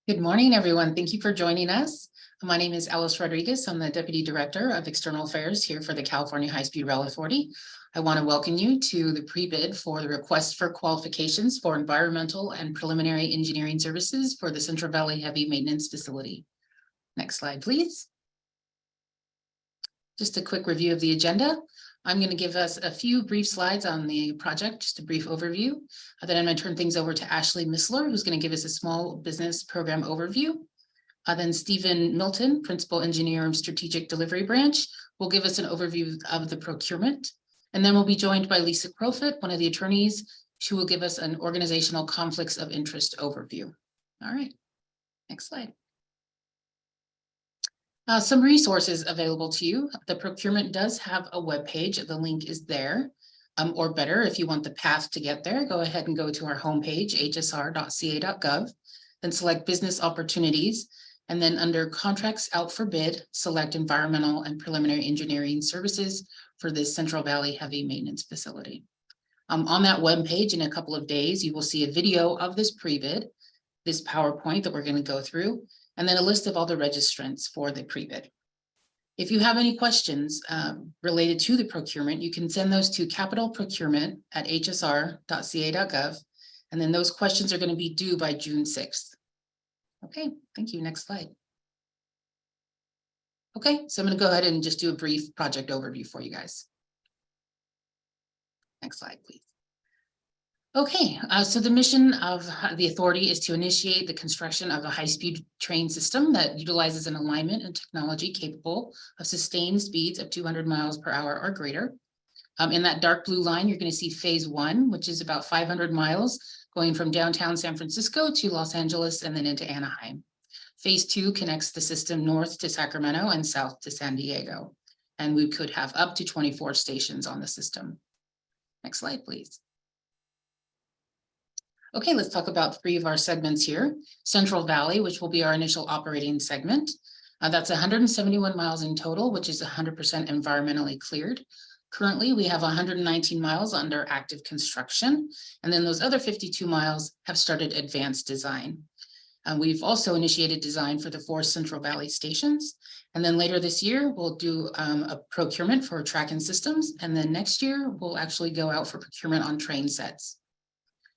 Good morning, everyone. Thank you for joining us. My name is Alice Rodriguez. I'm the Deputy Director of External Affairs here for the California High-Speed Rail Authority. I want to welcome you to the pre-bid for the request for qualifications for environmental and preliminary engineering services for the Central Valley Heavy Maintenance Facility. Next slide, please. Just a quick review of the agenda. I'm going to give us a few brief slides on the project, just a brief overview. Then I'm going to turn things over to Ashley Missler, who's going to give us a small business program overview. Then Stephen Milton, Principal Engineer of Strategic Delivery Branch, will give us an overview of the procurement. And then we'll be joined by Lisa Crowfoot, one of the attorneys, who will give us an organizational conflicts of interest overview. All right, next slide. Some resources available to you. The procurement does have a web page. The link is there. Or better, if you want the path to get there, go ahead and go to our homepage, hsr.ca.gov, then select business opportunities. And then under contracts out for bid, select environmental and preliminary engineering services for this Central Valley Heavy Maintenance Facility. On that web page in a couple of days, you will see a video of this pre-bid, this PowerPoint that we're going to go through, and then a list of all the registrants for the pre-bid. If you have any questions related to the procurement, you can send those to capitalprocurement@hsr.ca.gov, and then those questions are going to be due by June 6th. Okay, thank you. Next slide. Okay, so I'm going to go ahead and just do a brief project overview for you guys. Next slide, please. Okay, so the mission of the authority is to initiate the construction of a high-speed train system that utilizes an alignment and technology capable of sustained speeds of 200 miles per hour or greater. In that dark blue line, you're going to see phase 1, which is about 500 miles going from downtown San Francisco to Los Angeles and then into Anaheim. Phase 2 connects the system north to Sacramento and south to San Diego. And we could have up to 24 stations on the system. Next slide, please. Okay, let's talk about 3 of our segments here. Central Valley, which will be our initial operating segment. That's 171 miles in total, which is 100% environmentally cleared. Currently, we have 119 miles under active construction, and then those other 52 miles have started advanced design. We've also initiated design for the 4 Central Valley stations, and then later this year, we'll do a procurement for track and systems, and then next year, we'll actually go out for procurement on train sets.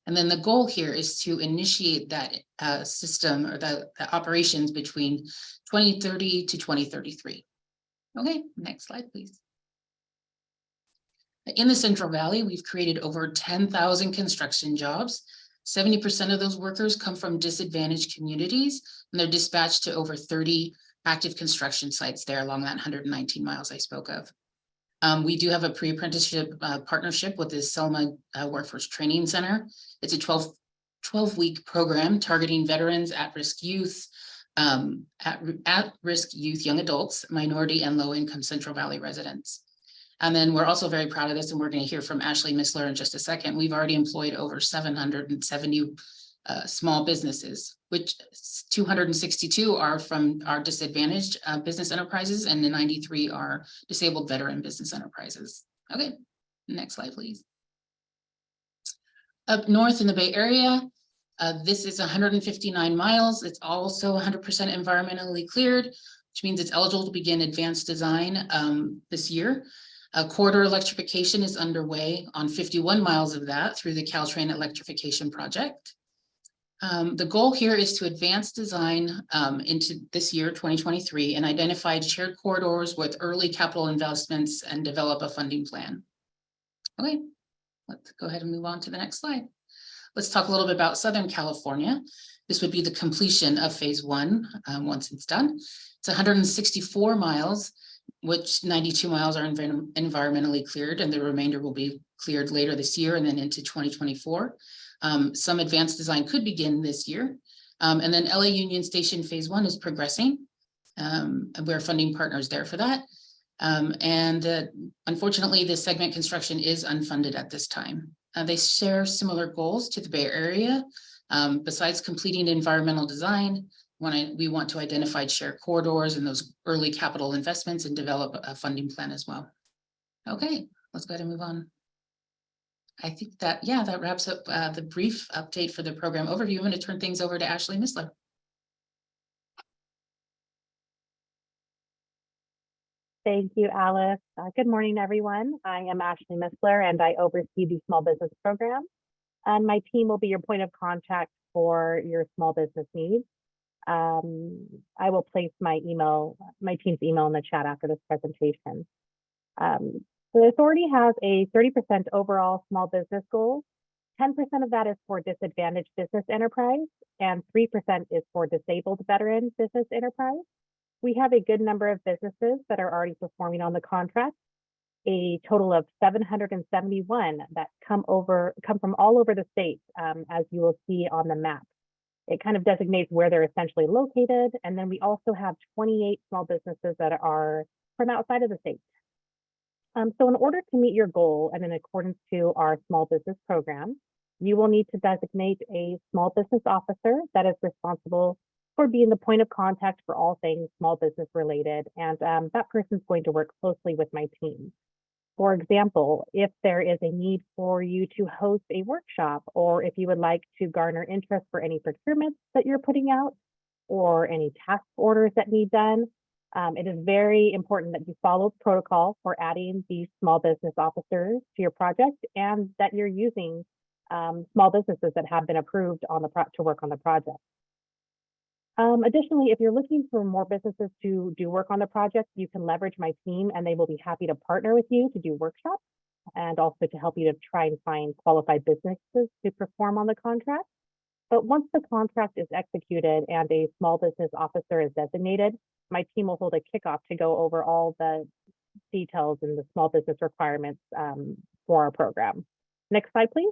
And then the goal here is to initiate that system or the operations between 2030 to 2033. Okay, next slide, please. In the Central Valley, we've created over 10,000 construction jobs. 70% of those workers come from disadvantaged communities, and they're dispatched to over 30 active construction sites there along that 119 miles I spoke of. We do have a pre-apprenticeship partnership with the Selma Workforce Training Center. It's a 12-week program targeting veterans, at-risk youth, at-risk youth, young adults, minority and low-income Central Valley residents. And then we're also very proud of this, and we're going to hear from Ashley Missler in just a second. We've already employed over 770 small businesses, which 262 are from our disadvantaged business enterprises, and the 93 are disabled veteran business enterprises. Okay, next slide, please. Up north in the Bay Area, this is 159 miles. It's also 100% environmentally cleared, which means it's eligible to begin advanced design this year. Corridor electrification is underway on 51 miles of that through the Caltrain electrification project. The goal here is to advance design into this year, 2023, and identify shared corridors with early capital investments and develop a funding plan. Okay, let's go ahead and move on to the next slide. Let's talk a little bit about Southern California. This would be the completion of phase 1 once it's done. It's 164 miles, which 92 miles are environmentally cleared, and the remainder will be cleared later this year and then into 2024. Some advanced design could begin this year. And then LA Union Station phase 1 is progressing. And we're funding partners there for that. Unfortunately, this segment construction is unfunded at this time. They share similar goals to the Bay Area. Besides completing environmental design, we want to identify shared corridors and those early capital investments and develop a funding plan as well. Okay, let's go ahead and move on. I think that, yeah, that wraps up the brief update for the program overview. I'm going to turn things over to Ashley Missler. Thank you, Alice. Good morning, everyone. I am Ashley Missler, and I oversee the small business program. And my team will be your point of contact for your small business needs. I will place my team's email in the chat after this presentation. The authority has a 30% overall small business goal. 10% of that is for disadvantaged business enterprise, and 3% is for disabled veteran business enterprise. We have a good number of businesses that are already performing on the contract, a total of 771 that come from all over the state, as you will see on the map. It kind of designates where they're essentially located. And then we also have 28 small businesses that are from outside of the state. So in order to meet your goal and in accordance to our small business program, you will need to designate a small business officer that is responsible for being the point of contact for all things small business related. And that person is going to work closely with my team. For example, if there is a need for you to host a workshop, or if you would like to garner interest for any procurements that you're putting out, or any task orders that need done, it is very important that you follow protocol for adding these small business officers to your project, and that you're using small businesses that have been approved on to work on the project. Additionally, if you're looking for more businesses to do work on the project, you can leverage my team, and they will be happy to partner with you to do workshops, and also to help you to try and find qualified businesses to perform on the contract. But once the contract is executed and a small business officer is designated, my team will hold a kickoff to go over all the details and the small business requirements for our program. Next slide, please.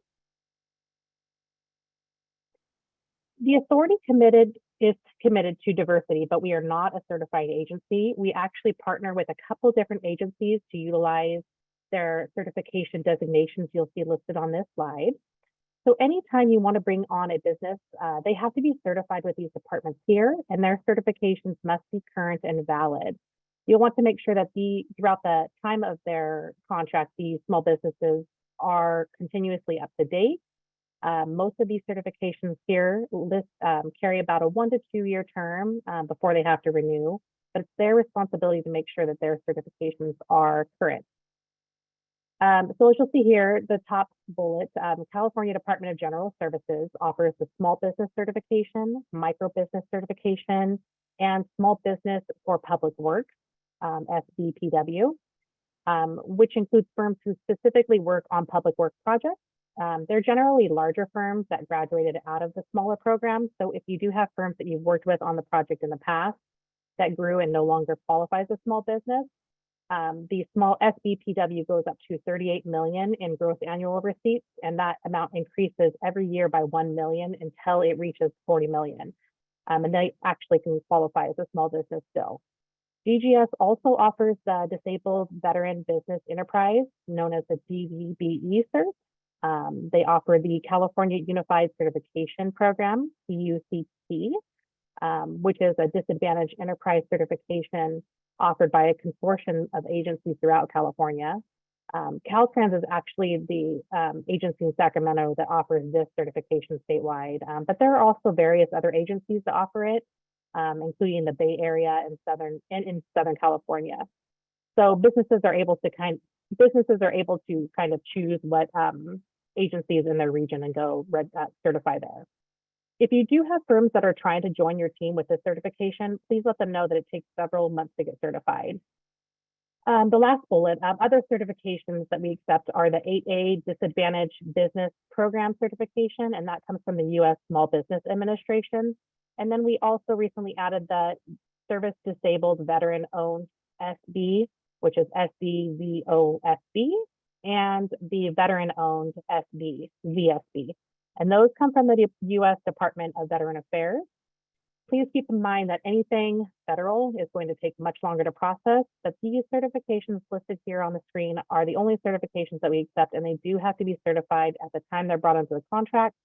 The authority is committed to diversity, but we are not a certified agency. We actually partner with a couple different agencies to utilize their certification designations you'll see listed on this slide. So anytime you want to bring on a business, they have to be certified with these departments here, and their certifications must be current and valid. You'll want to make sure that throughout the time of their contract, these small businesses are continuously up to date. Most of these certifications here carry about a 1 to 2 year term before they have to renew, but it's their responsibility to make sure that their certifications are current. So as you'll see here, the top bullet, California Department of General Services offers the Small Business Certification, Micro Business Certification, and Small Business for Public Works, SBPW, which includes firms who specifically work on public work projects. They're generally larger firms that graduated out of the smaller program. So if you do have firms that you've worked with on the project in the past that grew and no longer qualifies as small business, the small SBPW goes up to 38 million in gross annual receipts, and that amount increases every year by 1 million until it reaches 40 million. And they actually can qualify as a small business still. DGS also offers the Disabled Veteran Business Enterprise, known as the DVBE cert. They offer the California Unified Certification Program, CUCP, which is a disadvantaged enterprise certification offered by a consortium of agencies throughout California. Caltrans is actually the agency in Sacramento that offers this certification statewide, but there are also various other agencies that offer it, including the Bay Area and in Southern California. So businesses are able to kind of choose what agencies in their region and go certify there. If you do have firms that are trying to join your team with this certification, please let them know that it takes several months to get certified. The last bullet, other certifications that we accept are the 8A Disadvantaged Business Program certification, and that comes from the U.S. Small Business Administration. And then we also recently added the Service Disabled Veteran Owned SB, which is SDVOSB, and the Veteran Owned SB, VSB. And those come from the U.S. Department of Veteran Affairs. Please keep in mind that anything federal is going to take much longer to process, but these certifications listed here on the screen are the only certifications that we accept, and they do have to be certified at the time they're brought into the contract,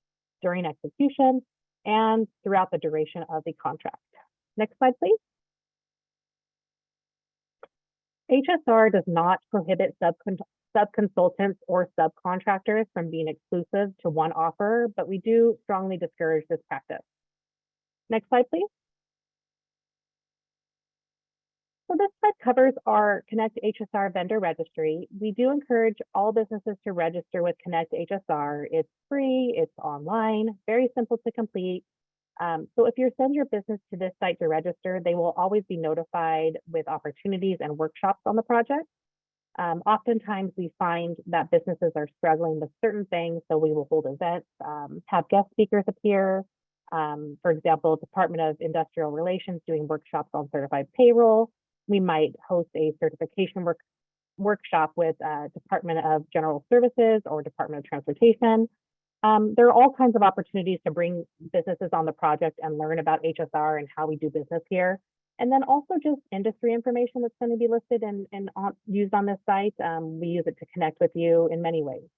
during execution, and throughout the duration of the contract. Next slide, please. HSR does not prohibit subconsultants or subcontractors from being exclusive to one offeror, but we do strongly discourage this practice. Next slide, please. So this slide covers our Connect HSR vendor registry. We do encourage all businesses to register with Connect HSR. It's free, it's online, very simple to complete. So if you send your business to this site to register, they will always be notified with opportunities and workshops on the project. Oftentimes we find that businesses are struggling with certain things, so we will hold events, have guest speakers appear. For example, Department of Industrial Relations doing workshops on certified payroll. We might host a certification workshop with Department of General Services or Department of Transportation. There are all kinds of opportunities to bring businesses on the project and learn about HSR and how we do business here. And then also just industry information that's going to be listed and used on this site. We use it to connect with you in many ways.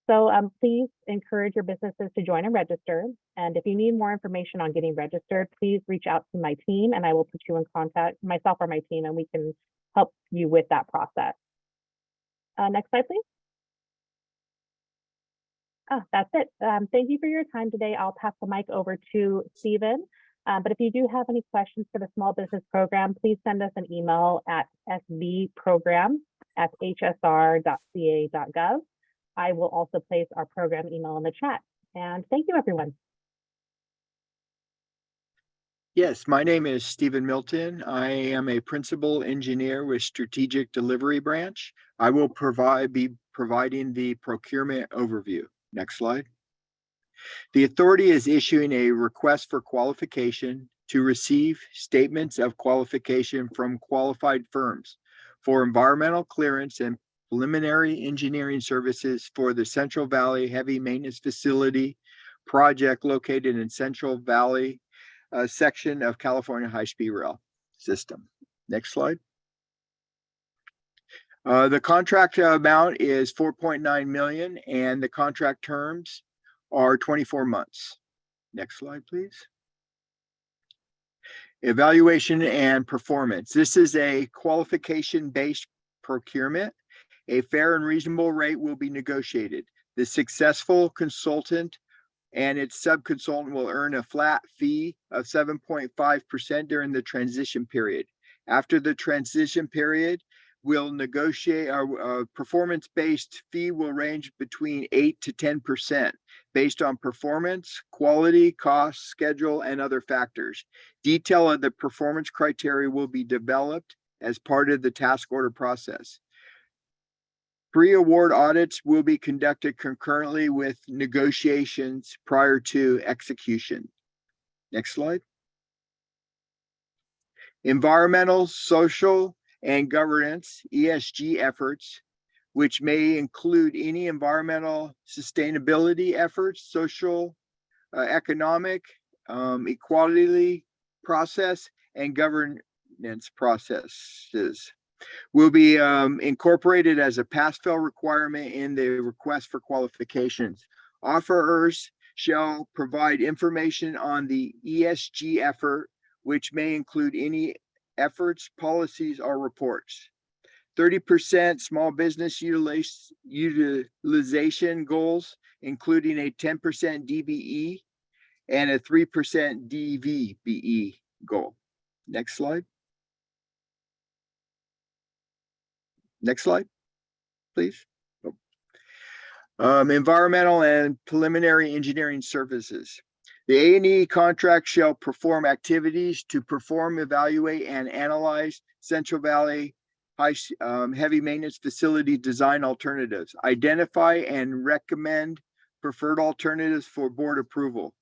So please encourage your businesses to join and register. And if you need more information on getting registered, please reach out to my team and I will put you in contact, myself or my team, and we can help you with that process. Next slide, please. That's it. Thank you for your time today. I'll pass the mic over to Stephen. But if you do have any questions for the small business program, please send us an email at sbprogram@hsr.ca.gov. I will also place our program email in the chat. And thank you, everyone. Yes, my name is Stephen Milton. I am a principal engineer with Strategic Delivery Branch. I will be providing the procurement overview. Next slide. The authority is issuing a request for qualification to receive statements of qualification from qualified firms for environmental clearance and preliminary engineering services for the Central Valley Heavy Maintenance Facility project located in Central Valley section of California High-Speed Rail System. Next slide. The contract amount is $4.9 million and the contract terms are 24 months. Next slide, please. Evaluation and performance. This is a qualification-based procurement. A fair and reasonable rate will be negotiated. The successful consultant and its subconsultant will earn a flat fee of 7.5% during the transition period. After the transition period, we'll negotiate our performance-based fee will range between 8 to 10% based on performance, quality, cost, schedule, and other factors. Detail of the performance criteria will be developed as part of the task order process. Pre-award audits will be conducted concurrently with negotiations prior to execution. Next slide. Environmental, social, and governance, ESG efforts, which may include any environmental sustainability efforts, social, economic, equality process, and governance processes, will be incorporated as a pass-fail requirement in the request for qualifications. Offerors shall provide information on the ESG effort, which may include any efforts, policies, or reports. 30% small business utilization goals, including a 10% DBE and a 3% DVBE goal. Next slide. Next slide, please. Environmental and preliminary engineering services. The A&E contract shall perform activities to perform, evaluate, and analyze Central Valley heavy maintenance facility design alternatives. Identify and recommend preferred alternatives for board approval.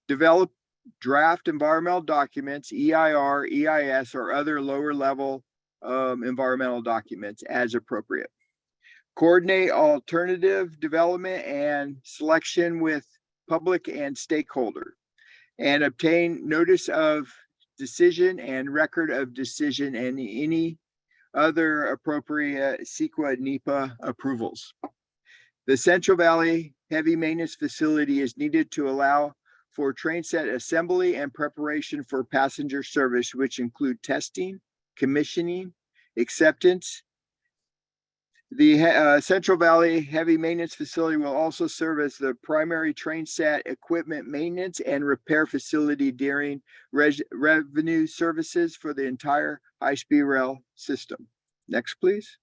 Develop draft environmental documents, EIR, EIS, or other lower level environmental documents as appropriate. Coordinate alternative development and selection with public and stakeholder, and obtain notice of decision and record of decision and any other appropriate CEQA NEPA approvals. The Central Valley Heavy Maintenance Facility is needed to allow for train set assembly and preparation for passenger service, which include testing, commissioning, acceptance, The Central Valley Heavy Maintenance Facility will also serve as the primary train set equipment maintenance and repair facility during revenue services for the entire high-speed rail system. Next, please.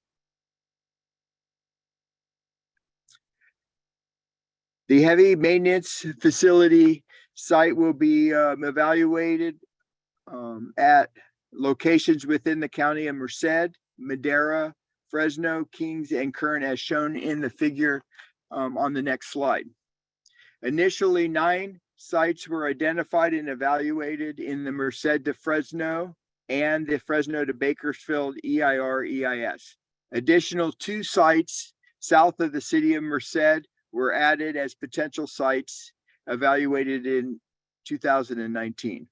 The heavy maintenance facility site will be evaluated at locations within the county of Merced, Madera, Fresno, Kings, and Kern, as shown in the figure on the next slide. Initially, 9 sites were identified and evaluated in the Merced to Fresno and the Fresno to Bakersfield EIR-EIS. Additional 2 sites south of the city of Merced were added as potential sites evaluated in 2019.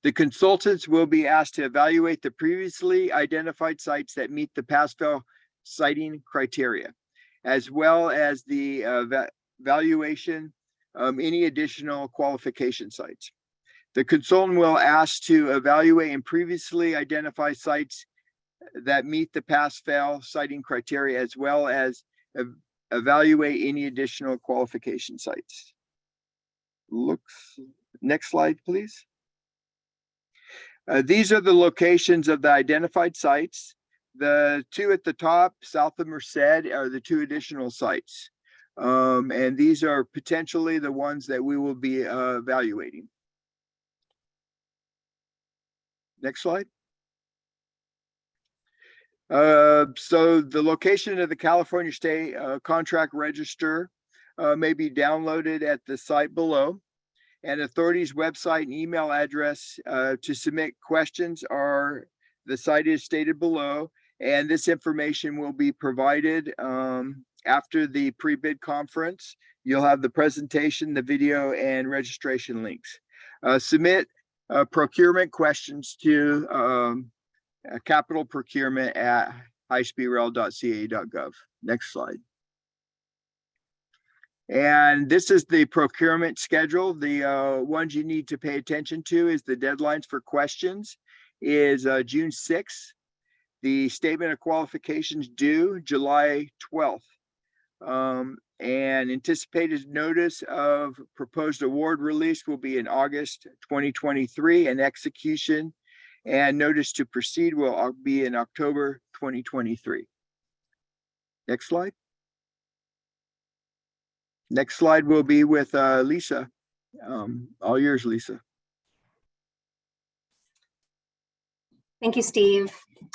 The consultants will be asked to evaluate the previously identified sites that meet the pass-fail siting criteria, as well as the evaluation any additional qualification sites. The consultant will ask to evaluate and previously identify sites that meet the pass-fail siting criteria, as well as evaluate any additional qualification sites. Next slide, please. These are the locations of the identified sites. The 2 at the top, south of Merced, are the 2 additional sites. And these are potentially the ones that we will be evaluating. Next slide. So the location of the California State Contract Register may be downloaded at the site below. And authorities' website and email address to submit questions are, the site is stated below, and this information will be provided after the pre-bid conference. You'll have the presentation, the video, and registration links. Submit procurement questions to capital procurement at highspeedrail.ca.gov. Next slide. And this is the procurement schedule. The ones you need to pay attention to is the deadlines for questions is June 6th. The statement of qualifications due July 12th. And anticipated notice of proposed award release will be in August 2023, and execution and notice to proceed will be in October 2023. Next slide. Next slide will be with Lisa. All yours, Lisa. Thank you, Steve.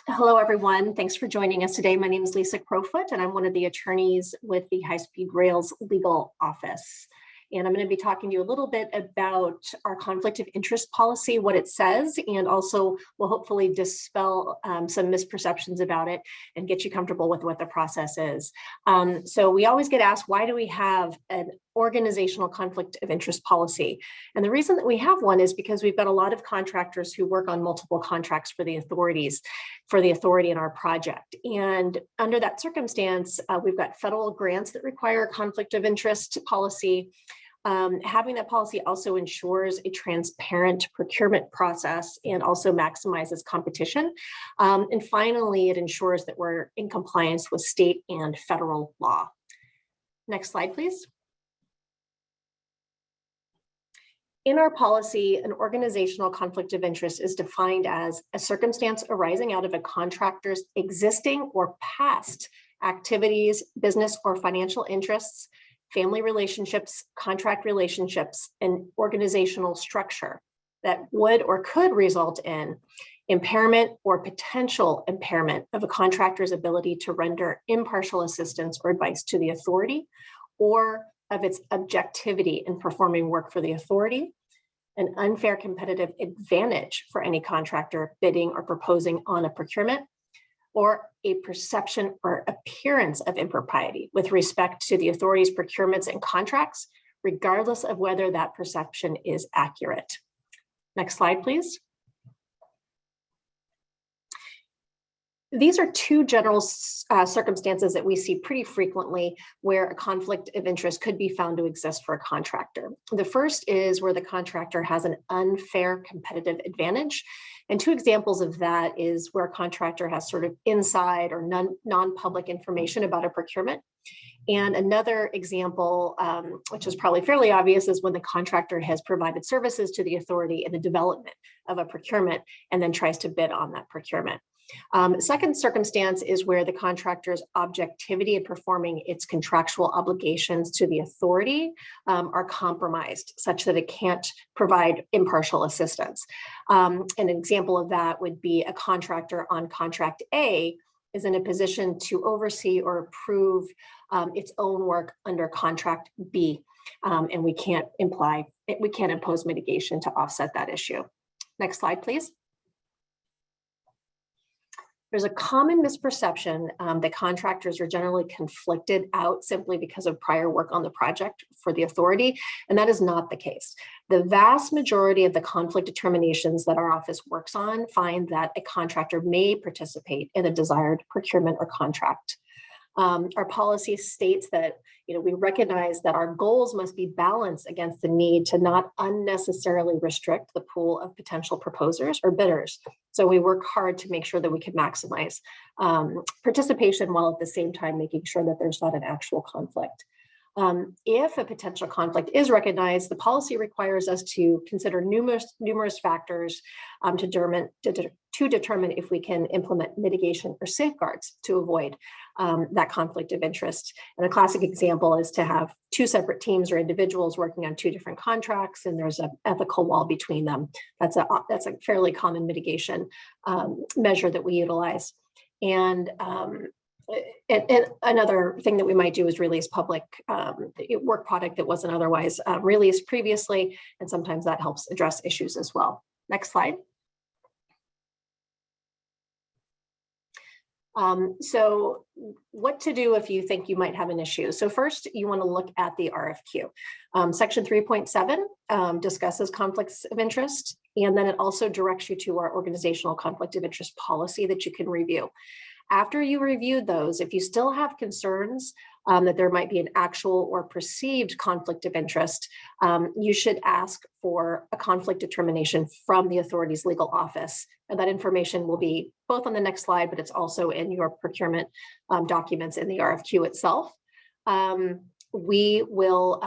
Hello, everyone. Thanks for joining us today. My name is Lisa Crowfoot, and I'm one of the attorneys with the High Speed Rail's legal office. And I'm going to be talking to you a little bit about our conflict of interest policy, what it says, and also will hopefully dispel some misperceptions about it and get you comfortable with what the process is. So we always get asked, why do we have an organizational conflict of interest policy? And the reason that we have one is because we've got a lot of contractors who work on multiple contracts for the authorities, for the authority in our project. And under that circumstance, we've got federal grants that require a conflict of interest policy. Having that policy also ensures a transparent procurement process and also maximizes competition. And finally, it ensures that we're in compliance with state and federal law. Next slide, please. In our policy, an organizational conflict of interest is defined as a circumstance arising out of a contractor's existing or past activities, business or financial interests, family relationships, contract relationships, and organizational structure that would or could result in impairment or potential impairment of a contractor's ability to render impartial assistance or advice to the authority, or of its objectivity in performing work for the authority, an unfair competitive advantage for any contractor bidding or proposing on a procurement, or a perception or appearance of impropriety with respect to the authority's procurements and contracts, regardless of whether that perception is accurate. Next slide, please. These are 2 general circumstances that we see pretty frequently where a conflict of interest could be found to exist for a contractor. The first is where the contractor has an unfair competitive advantage. And two examples of that is where a contractor has sort of inside or non-public information about a procurement. And another example, which is probably fairly obvious, is when the contractor has provided services to the authority in the development of a procurement and then tries to bid on that procurement. Second circumstance is where the contractor's objectivity in performing its contractual obligations to the authority are compromised such that it can't provide impartial assistance. An example of that would be a contractor on contract A is in a position to oversee or approve its own work under contract B, and we can't impose mitigation to offset that issue. Next slide, please. There's a common misperception that contractors are generally conflicted out simply because of prior work on the project for the authority, and that is not the case. The vast majority of the conflict determinations that our office works on find that a contractor may participate in a desired procurement or contract. Our policy states that we recognize that our goals must be balanced against the need to not unnecessarily restrict the pool of potential proposers or bidders. So we work hard to make sure that we can maximize participation while at the same time making sure that there's not an actual conflict. If a potential conflict is recognized, the policy requires us to consider numerous factors to determine if we can implement mitigation or safeguards to avoid that conflict of interest. And a classic example is to have two separate teams or individuals working on two different contracts, and there's an ethical wall between them. That's a fairly common mitigation measure that we utilize. And another thing that we might do is release public work product that wasn't otherwise released previously, and sometimes that helps address issues as well. Next slide. So what to do if you think you might have an issue? So first, you want to look at the RFQ. Section 3.7 discusses conflicts of interest, and then it also directs you to our organizational conflict of interest policy that you can review. After you reviewed those, if you still have concerns that there might be an actual or perceived conflict of interest, you should ask for a conflict determination from the authority's legal office. And that information will be both on the next slide, but it's also in your procurement documents in the RFQ itself. We will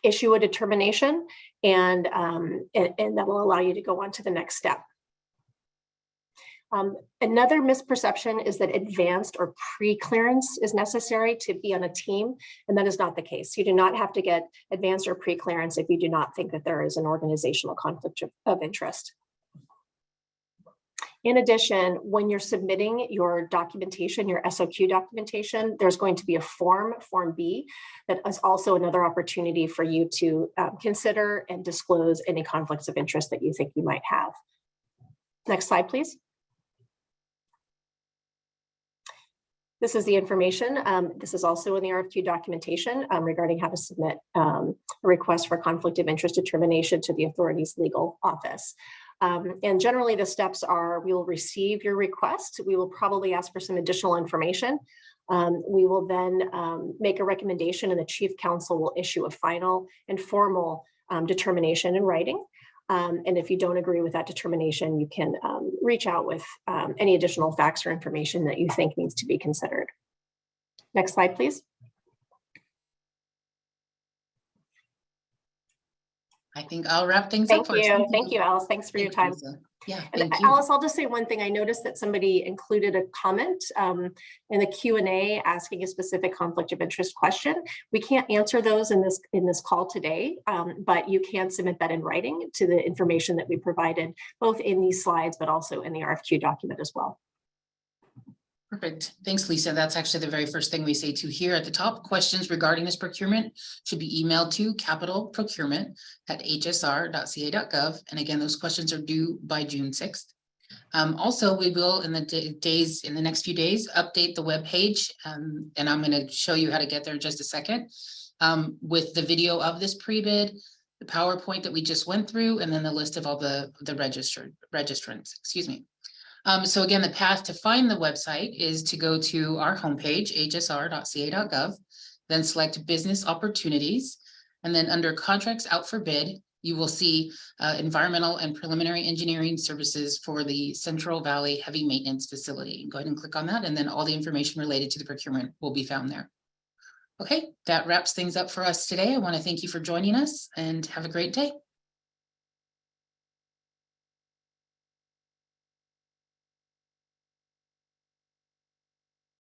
issue a determination, and that will allow you to go on to the next step. Another misperception is that advanced or pre-clearance is necessary to be on a team, and that is not the case. You do not have to get advanced or pre-clearance if you do not think that there is an organizational conflict of interest. In addition, when you're submitting your documentation, your SOQ documentation, there's going to be a Form B, that is also another opportunity for you to consider and disclose any conflicts of interest that you think you might have. Next slide, please. This is the information. This is also in the RFQ documentation regarding how to submit a request for conflict of interest determination to the authority's legal office. And generally the steps are, we will receive your request. We will probably ask for some additional information. We will then make a recommendation, and the chief counsel will issue a final and formal determination in writing. And if you don't agree with that determination, you can reach out with any additional facts or information that you think needs to be considered. Next slide, please. I think I'll wrap things up. Thank you. Thank you, Alice. Thanks for your time. Lisa. Yeah, and thank you. Alice, I'll just say one thing. I noticed that somebody included a comment in the Q&A asking a specific conflict of interest question. We can't answer those in this call today, but you can submit that in writing to the information that we provided, both in these slides, but also in the RFQ document as well. Perfect. Thanks, Lisa. That's actually the very first thing we say to here at the top. Questions regarding this procurement should be emailed to capitalprocurement@hsr.ca.gov. And again, those questions are due by June 6th. Also, we will in the next few days update the web page, and I'm going to show you how to get there in just a second, with the video of this pre-bid, the PowerPoint that we just went through, and then the list of all the registrants. Excuse me. So again, the path to find the website is to go to our homepage, hsr.ca.gov, then select business opportunities, and then under contracts out for bid, you will see environmental and preliminary engineering services for the Central Valley Heavy Maintenance Facility. Go ahead and click on that, and then all the information related to the procurement will be found there. Okay, that wraps things up for us today. I want to thank you for joining us and have a great day.